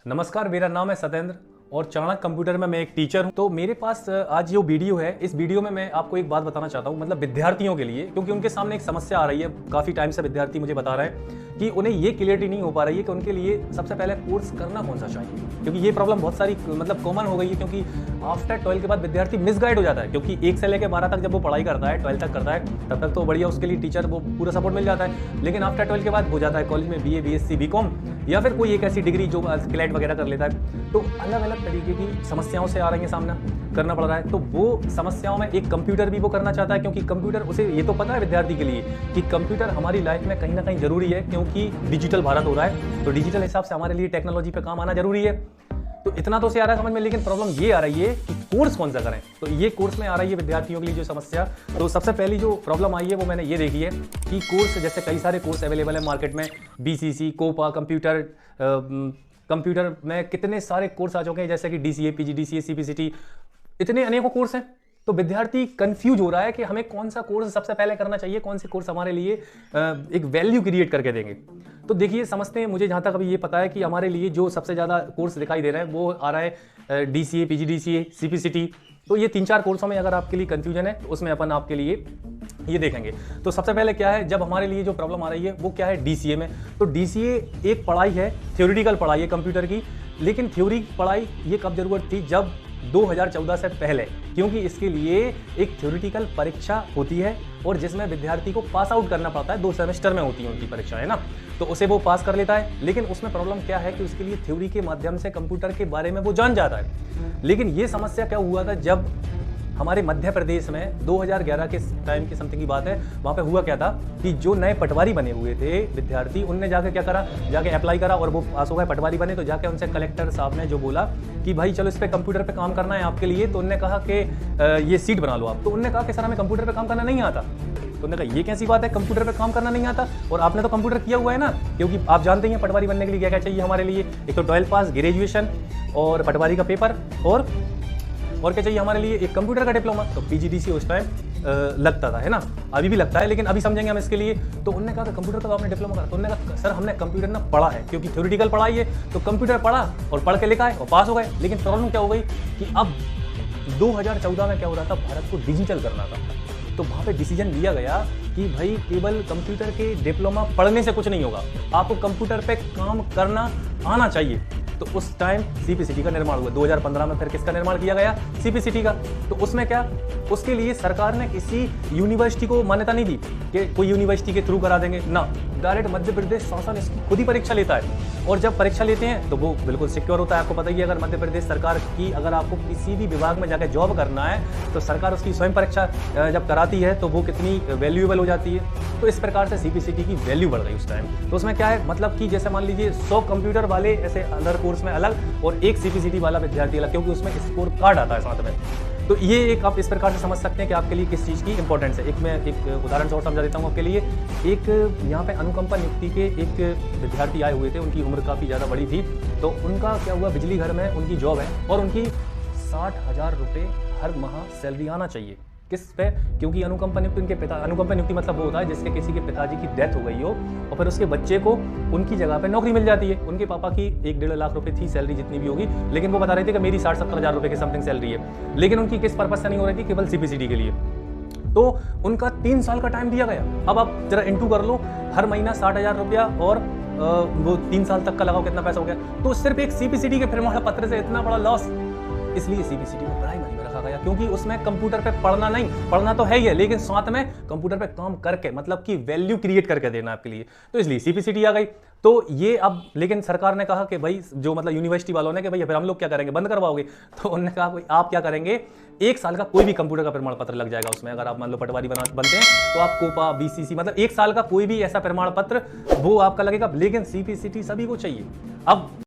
नमस्कार, मेरा नाम है सत्येंद्र और चाणक्य कंप्यूटर में मैं एक टीचर हूं। तो मेरे पास आज जो वीडियो है, इस वीडियो में मैं आपको एक बात बताना चाहता हूं, मतलब विद्यार्थियों के लिए, क्योंकि उनके सामने एक समस्या आ रही है। काफ़ी टाइम से विद्यार्थी मुझे बता रहे हैं कि उन्हें ये क्लियरिटी नहीं हो पा रही है कि उनके लिए सबसे पहले कोर्स करना कौन सा चाहिए, क्योंकि ये प्रॉब्लम बहुत सारी मतलब कॉमन हो गई है। क्योंकि आफ्टर 12 के बाद विद्यार्थी मिसगाइड हो जाता है, क्योंकि 1 से लेकर 12 तक जब वो पढ़ाई करता है, 12 तक करता है, तब तक तो बढ़िया, उसके लिए टीचर वो पूरा सपोर्ट मिल जाता है। लेकिन आफ्टर 12 के बाद हो जाता है कॉलेज में BA BSc BCom या फिर कोई एक ऐसी डिग्री जो क्लैट वगैरह कर लेता है, तो अलग अलग तरीके की समस्याओं से आ रही है, सामना करना पड़ रहा है। तो वो समस्याओं में एक कंप्यूटर भी वो करना चाहता है, क्योंकि कंप्यूटर, उसे ये तो पता है विद्यार्थी के लिए कि कंप्यूटर हमारी लाइफ में कहीं ना कहीं जरूरी है, क्योंकि डिजिटल भारत हो रहा है। तो डिजिटल हिसाब से हमारे लिए टेक्नोलॉजी पे काम आना जरूरी है। तो इतना तो से आ रहा है समझ में, लेकिन प्रॉब्लम ये आ रही है कि कोर्स कौन सा करें। तो ये कोर्स में आ रही है विद्यार्थियों के लिए जो समस्या। तो सबसे पहली जो प्रॉब्लम आई है वो मैंने ये देखी है कि कोर्स, जैसे कई सारे कोर्स अवेलेबल है मार्केट में, BCC, कोपा, कंप्यूटर में कितने सारे कोर्स आ चुके हैं, जैसे कि DCA, PGDCA, CPCT, इतने अनेकों कोर्स हैं। तो विद्यार्थी कंफ्यूज हो रहा है कि हमें कौन सा कोर्स सबसे पहले करना चाहिए, कौन से कोर्स हमारे लिए एक वैल्यू क्रिएट करके देंगे। तो देखिए, समझते हैं, मुझे जहाँ तक अभी ये पता है कि हमारे लिए जो सबसे ज़्यादा कोर्स दिखाई दे रहे हैं वो आ रहा है DCA, PGDCA, CPCT। तो ये 3-4 कोर्सों में अगर आपके लिए कंफ्यूजन है तो उसमें अपन आपके लिए ये देखेंगे। तो सबसे पहले क्या है, जब हमारे लिए जो प्रॉब्लम आ रही है वो क्या है DCA में। तो DCA एक पढ़ाई है, थ्योरेटिकल पढ़ाई है कंप्यूटर की। लेकिन थ्योरी पढ़ाई ये कब जरूरत थी, जब 2014 से पहले, क्योंकि इसके लिए एक थ्योरेटिकल परीक्षा होती है और जिसमें विद्यार्थी को पास आउट करना पड़ता है। 2 सेमेस्टर में होती है उनकी परीक्षा, है ना। तो उसे वो पास कर लेता है। लेकिन उसमें प्रॉब्लम क्या है कि उसके लिए थ्योरी के माध्यम से कंप्यूटर के बारे में वो जान जाता है। लेकिन ये समस्या क्या हुआ था, जब हमारे मध्य प्रदेश में 2011 के टाइम की समथिंग की बात है, वहाँ पे हुआ क्या था कि जो नए पटवारी बने हुए थे विद्यार्थी, उनने जाके क्या करा, जाके अप्लाई करा और वो पास हो गए, पटवारी बने। तो जाके उनसे कलेक्टर साहब ने जो बोला कि भाई चलो इस पे कंप्यूटर पे काम करना है आपके लिए, तो उन्होंने कहा कि ये सीट बना लो आप। तो उन्होंने कहा कि सर हमें कंप्यूटर पे काम करना नहीं आता। तो उन्होंने कहा ये कैसी बात है, कंप्यूटर पे काम करना नहीं आता, और आपने तो कंप्यूटर किया हुआ है ना। क्योंकि आप जानते ही हैं पटवारी बनने के लिए क्या क्या चाहिए हमारे लिए, एक तो 12 पास, ग्रेजुएशन और पटवारी का पेपर, और क्या चाहिए हमारे लिए, एक कंप्यूटर का डिप्लोमा। तो PGDC उस टाइम लगता था, है ना, अभी भी लगता है, लेकिन अभी समझेंगे हम इसके लिए। तो उन्होंने कहा कि कंप्यूटर का आपने डिप्लोमा करा। तो उन्होंने कहा सर हमने कंप्यूटर ना पढ़ा है, क्योंकि थ्योरेटिकल पढ़ाई है, तो कंप्यूटर पढ़ा और पढ़ के लिखा है और पास हो गए। लेकिन प्रॉब्लम क्या हो गई कि अब 2014 में क्या हो रहा था, भारत को डिजिटल करना था। तो वहाँ पे डिसीजन लिया गया कि भाई केवल कंप्यूटर के डिप्लोमा पढ़ने से कुछ नहीं होगा, आपको कंप्यूटर पे काम करना आना चाहिए। तो उस टाइम CPCT का निर्माण हुआ 2015 में। फिर किसका निर्माण किया गया, CPCT का। तो उसमें क्या, उसके लिए सरकार ने किसी यूनिवर्सिटी को मान्यता नहीं दी कि कोई यूनिवर्सिटी के थ्रू करा देंगे ना, डायरेक्ट मध्य प्रदेश शासन इसकी खुद ही परीक्षा लेता है। और जब परीक्षा लेते हैं तो वो बिल्कुल सिक्योर होता है। आपको पता ही है, अगर मध्य प्रदेश सरकार की, अगर आपको किसी भी विभाग में जाकर जॉब करना है तो सरकार उसकी स्वयं परीक्षा जब कराती है तो वो कितनी वैल्यूएबल हो जाती है। तो इस प्रकार से CPCT की वैल्यू बढ़ गई उस टाइम। तो उसमें क्या है, मतलब कि जैसे मान लीजिए 100 कंप्यूटर वाले ऐसे अदर कोर्स में अलग और एक CPCT वाला विद्यार्थी अलग, क्योंकि उसमें स्कोर कार्ड आता है साथ में। तो ये एक आप इस प्रकार से समझ सकते हैं कि आपके लिए किस चीज़ की इंपॉर्टेंस है। एक मैं एक उदाहरण से और समझा देता हूँ आपके लिए। एक यहाँ पे अनुकंपा नियुक्ति के एक विद्यार्थी आए हुए थे, उनकी उम्र काफ़ी ज़्यादा बड़ी थी। तो उनका क्या हुआ, बिजली घर में उनकी जॉब है और उनकी 60,000 रुपये हर माह सैलरी आना चाहिए। किस पे, क्योंकि अनुकंपा नियुक्ति उनके पिता, अनुकंपा नियुक्ति मतलब वो होता है जिसके किसी के पिताजी की डेथ हो गई हो और फिर उसके बच्चे को उनकी जगह पे नौकरी मिल जाती है। उनके पापा की 1-1.5 लाख रुपए थी सैलरी, जितनी भी होगी, लेकिन वो बता रहे थे कि मेरी 60-70 हज़ार रुपये की समथिंग सैलरी है। लेकिन उनकी किस पर्पज से नहीं हो रही थी, केवल CPCT के लिए। तो उनका 3 साल का टाइम दिया गया। अब आप जरा इंटू कर लो, हर महीना 60,000 रुपया और वो 3 साल तक का लगाओ, कितना पैसा हो गया। तो सिर्फ एक CPCT के प्रमाण पत्र से इतना बड़ा लॉस, इसलिए CPCT में प्राइमरी में रखा गया, क्योंकि उसमें कंप्यूटर पे पढ़ना नहीं, पढ़ना तो है ही है, लेकिन साथ में कंप्यूटर पे काम करके, मतलब कि वैल्यू क्रिएट करके देना आपके लिए। तो इसलिए CPCT आ गई। तो ये अब, लेकिन सरकार ने कहा कि भाई, जो मतलब यूनिवर्सिटी वालों ने, कि भाई फिर हम लोग क्या करेंगे, बंद करवाओगे। तो उन्होंने कहा भाई आप क्या करेंगे, 1 साल का कोई भी कंप्यूटर का प्रमाण पत्र लग जाएगा उसमें। अगर आप मान लो पटवारी बनते हैं तो आप कोपा, BCC, मतलब 1 साल का कोई भी ऐसा प्रमाण पत्र वो आपका लगेगा। लेकिन CPCT सभी को चाहिए। अब